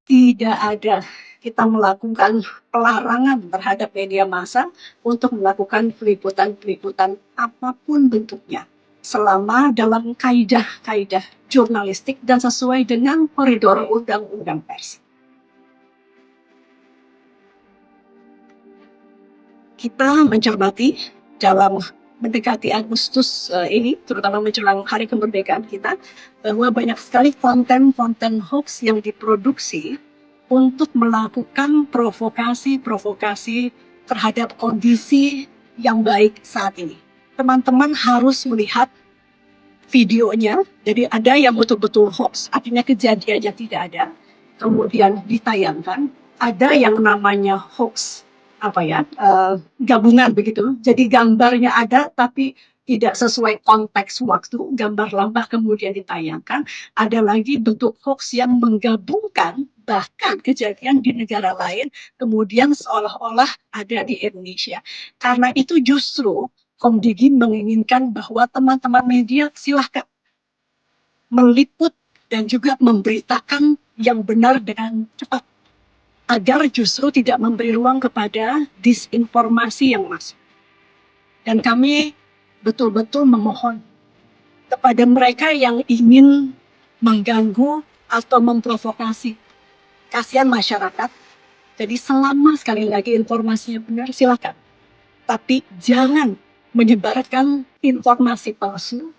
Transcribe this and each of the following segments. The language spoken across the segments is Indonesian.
Tidak ada kita melakukan pelarangan terhadap media massa untuk melakukan peliputan-peliputan apapun bentuknya, selama dalam kaidah-kaidah jurnalistik dan sesuai dengan koridor undang-undang pers. Kita mencermati dalam mendekati Agustus ini, terutama menjelang hari kemerdekaan kita, bahwa banyak sekali konten-konten hoax yang diproduksi untuk melakukan provokasi-provokasi terhadap kondisi yang baik saat ini. Teman-teman harus melihat videonya, jadi ada yang betul-betul hoax, artinya kejadiannya tidak ada, kemudian ditayangkan. Ada yang namanya hoax gabungan begitu. Jadi gambarnya ada tapi tidak sesuai konteks waktu, gambar lama kemudian ditayangkan. Ada lagi bentuk hoax yang menggabungkan bahkan kejadian di negara lain, kemudian seolah-olah ada di Indonesia. Karena itu justru Komdigi menginginkan bahwa teman-teman media silahkan meliput dan juga memberitakan yang benar dengan cepat, agar justru tidak memberi ruang kepada disinformasi yang masuk. Dan kami betul-betul memohon kepada mereka yang ingin mengganggu atau memprovokasi. Kasihan masyarakat. Jadi selama sekali lagi informasinya benar, silakan. Tapi jangan menyebarkan informasi palsu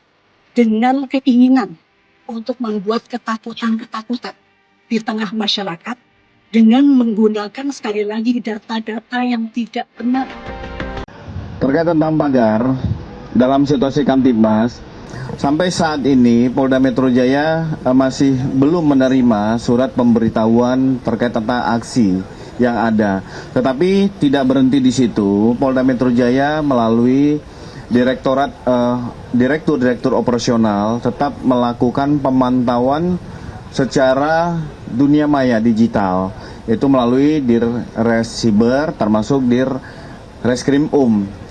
dengan keinginan untuk membuat ketakutan-ketakutan di tengah masyarakat dengan menggunakan sekali lagi data-data yang tidak benar. Terkait tentang pagar, dalam situasi Kamtibmas, sampai saat ini Polda Metro Jaya masih belum menerima surat pemberitahuan terkait tentang aksi yang ada. Tetapi tidak berhenti di situ, Polda Metro Jaya melalui Direktur Operasional tetap melakukan pemantauan secara dunia maya digital, itu melalui Dirresiber termasuk Dirreskrim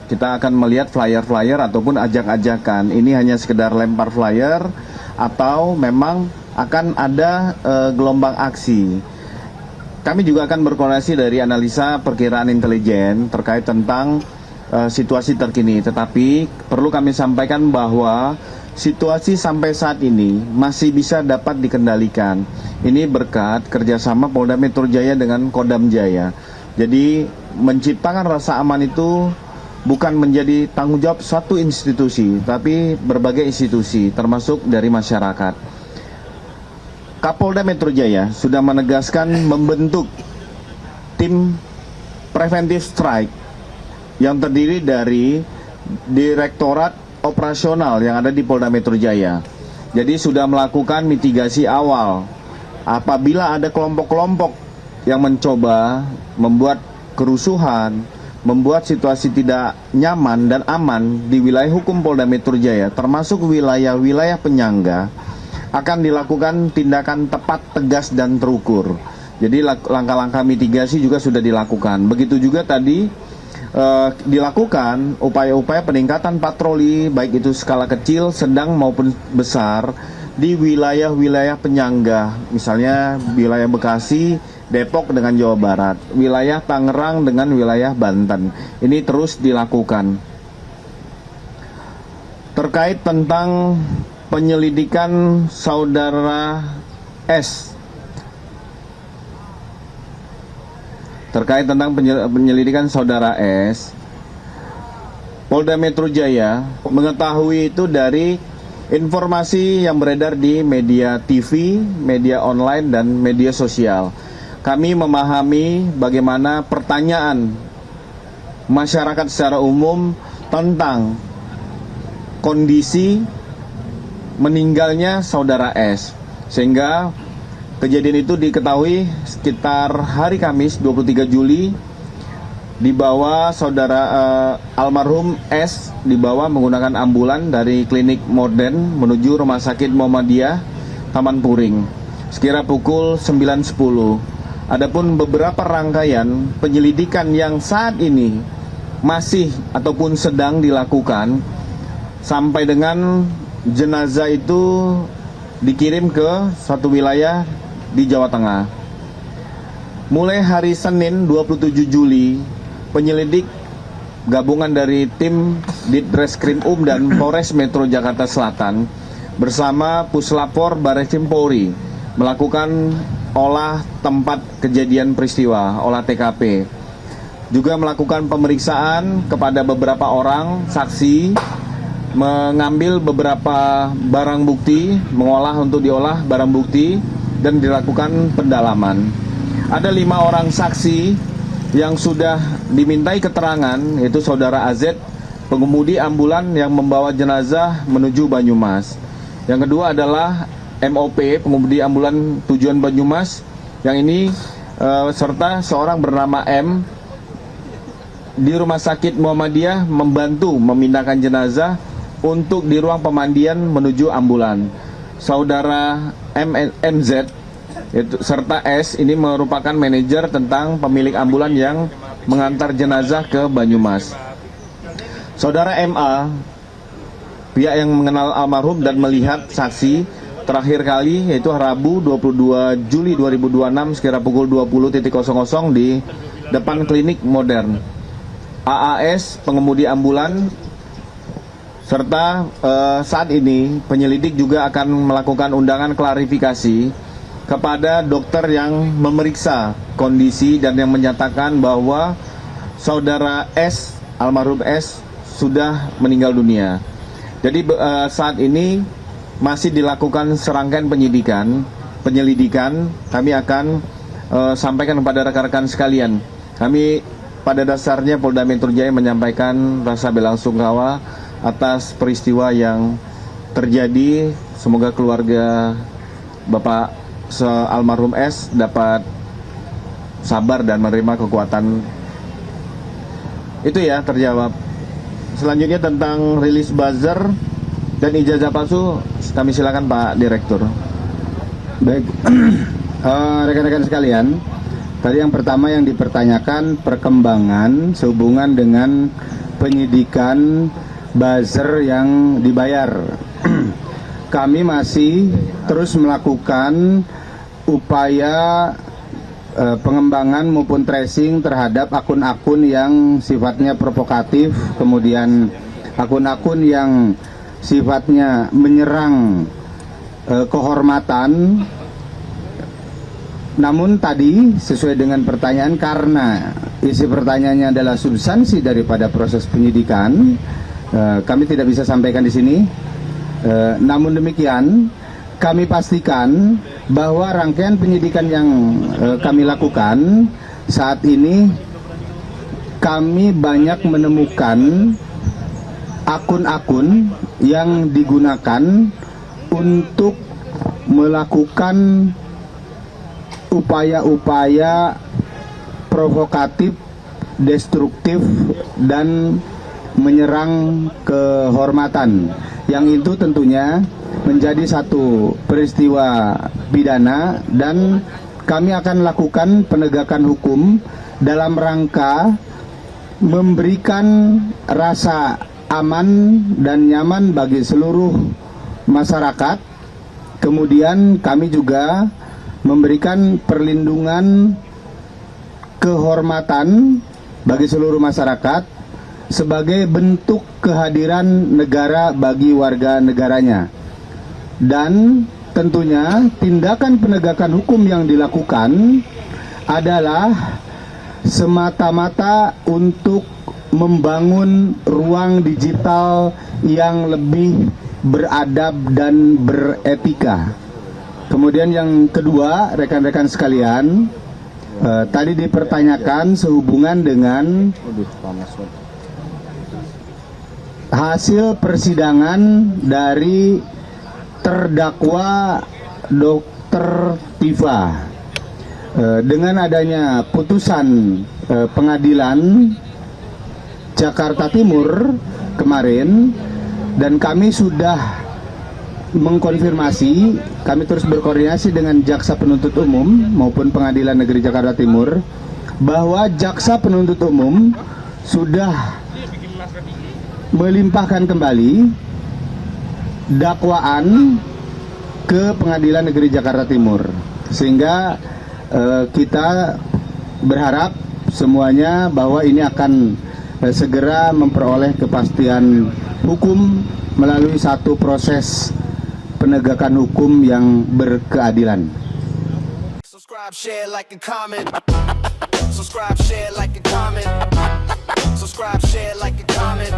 Kita akan melihat flyer-flyer ataupun ajak-ajakan. Ini hanya sekedar lempar flyer atau memang akan ada gelombang aksi. Kami juga akan berkoordinasi dari analisa perkiraan intelijen terkait tentang situasi terkini. Tetapi perlu kami sampaikan bahwa situasi sampai saat ini masih bisa dapat dikendalikan. Ini berkat kerjasama Polda Metro Jaya dengan Kodam Jaya. Jadi menciptakan rasa aman itu bukan menjadi tanggung jawab satu institusi, tapi berbagai institusi termasuk dari masyarakat. Kapolda Metro Jaya sudah menegaskan membentuk tim preventive strike yang terdiri dari Direktorat Operasional yang ada di Polda Metro Jaya. Jadi sudah melakukan mitigasi awal. Apabila ada kelompok-kelompok yang mencoba membuat kerusuhan, membuat situasi tidak nyaman dan aman di wilayah hukum Polda Metro Jaya, termasuk wilayah-wilayah penyangga, akan dilakukan tindakan tepat, tegas, dan terukur. Jadi langkah-langkah mitigasi juga sudah dilakukan. Begitu juga tadi dilakukan upaya-upaya peningkatan patroli, baik itu skala kecil, sedang maupun besar, di wilayah-wilayah penyangga, misalnya wilayah Bekasi, Depok dengan Jawa Barat, wilayah Tangerang dengan wilayah Banten. Ini terus dilakukan. Terkait tentang penyelidikan saudara S, Polda Metro Jaya mengetahui itu dari informasi yang beredar di media TV, media online, dan media sosial. Kami memahami bagaimana pertanyaan masyarakat secara umum tentang kondisi meninggalnya saudara S, sehingga kejadian itu diketahui sekitar hari Kamis 23 Juli, dibawa saudara almarhum S dibawa menggunakan ambulan dari klinik modern menuju Rumah Sakit Muhammadiyah Taman Puring sekira pukul 9.10. Adapun beberapa rangkaian penyelidikan yang saat ini masih ataupun sedang dilakukan sampai dengan jenazah itu dikirim ke suatu wilayah di Jawa Tengah. Mulai hari Senin 27 Juli, penyelidik gabungan dari tim Ditreskrim dan Polres Metro Jakarta Selatan bersama Puslapor Barreskrim Polri melakukan olah tempat kejadian peristiwa, olah TKP. Juga melakukan pemeriksaan kepada beberapa orang saksi, mengambil beberapa barang bukti, mengolah untuk diolah barang bukti, dan dilakukan pendalaman. Ada 5 orang saksi yang sudah dimintai keterangan, yaitu Saudara AZ, pengemudi ambulan yang membawa jenazah menuju Banyumas. Yang kedua adalah MOP, pengemudi ambulan tujuan Banyumas, yang ini serta seorang bernama M di Rumah Sakit Muhammadiyah membantu memindahkan jenazah untuk di ruang pemandian menuju ambulan. Saudara MZ serta S ini merupakan manajer tentang pemilik ambulan yang mengantar jenazah ke Banyumas. Saudara MA, pihak yang mengenal almarhum dan melihat saksi terakhir kali, yaitu Rabu 22 Juli 2026 sekira pukul 20.00 di depan klinik modern. AAS, pengemudi ambulan, serta saat ini penyelidik juga akan melakukan undangan klarifikasi kepada dokter yang memeriksa kondisi dan yang menyatakan bahwa Saudara S, almarhum S, sudah meninggal dunia. Jadi saat ini masih dilakukan serangkaian penyelidikan. Kami akan sampaikan kepada rekan-rekan sekalian. Kami pada dasarnya Polda Metro Jaya menyampaikan rasa belasungkawa atas peristiwa yang terjadi. Semoga keluarga Bapak almarhum S dapat sabar dan menerima kekuatan. Itu ya, terjawab. Selanjutnya tentang rilis buzzer dan ijazah palsu, kami silakan Pak Direktur. Baik, rekan-rekan sekalian, tadi yang pertama yang dipertanyakan perkembangan sehubungan dengan penyidikan buzzer yang dibayar. Kami masih terus melakukan upaya pengembangan maupun tracing terhadap akun-akun yang sifatnya provokatif, kemudian akun-akun yang sifatnya menyerang kehormatan. Namun tadi sesuai dengan pertanyaan, karena isi pertanyaannya adalah substansi daripada proses penyidikan, kami tidak bisa sampaikan di sini. Namun demikian, kami pastikan bahwa rangkaian penyidikan yang kami lakukan saat ini, kami banyak menemukan akun-akun yang digunakan untuk melakukan upaya-upaya provokatif, destruktif, dan menyerang kehormatan. Yang itu tentunya menjadi satu peristiwa pidana, dan kami akan lakukan penegakan hukum dalam rangka memberikan rasa aman dan nyaman bagi seluruh masyarakat. Kemudian kami juga memberikan perlindungan kehormatan bagi seluruh masyarakat sebagai bentuk kehadiran negara bagi warga negaranya. Dan tentunya tindakan penegakan hukum yang dilakukan adalah semata-mata untuk membangun ruang digital yang lebih beradab dan beretika. Kemudian yang kedua, rekan-rekan sekalian, tadi dipertanyakan sehubungan dengan hasil persidangan dari terdakwa Dr. Tifa. Dengan adanya putusan pengadilan Jakarta Timur kemarin, dan kami sudah mengkonfirmasi, kami terus berkoordinasi dengan Jaksa Penuntut Umum maupun Pengadilan Negeri Jakarta Timur, bahwa Jaksa Penuntut Umum sudah melimpahkan kembali dakwaan ke Pengadilan Negeri Jakarta Timur, sehingga kita berharap semuanya bahwa ini akan segera memperoleh kepastian hukum melalui satu proses penegakan hukum yang berkeadilan. Subscribe, share, like, and comment. Subscribe, share, like, and comment. Subscribe, share, like, and comment.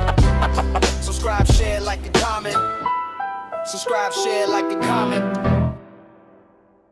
Subscribe, share, like, and comment. Subscribe, share, like, and comment.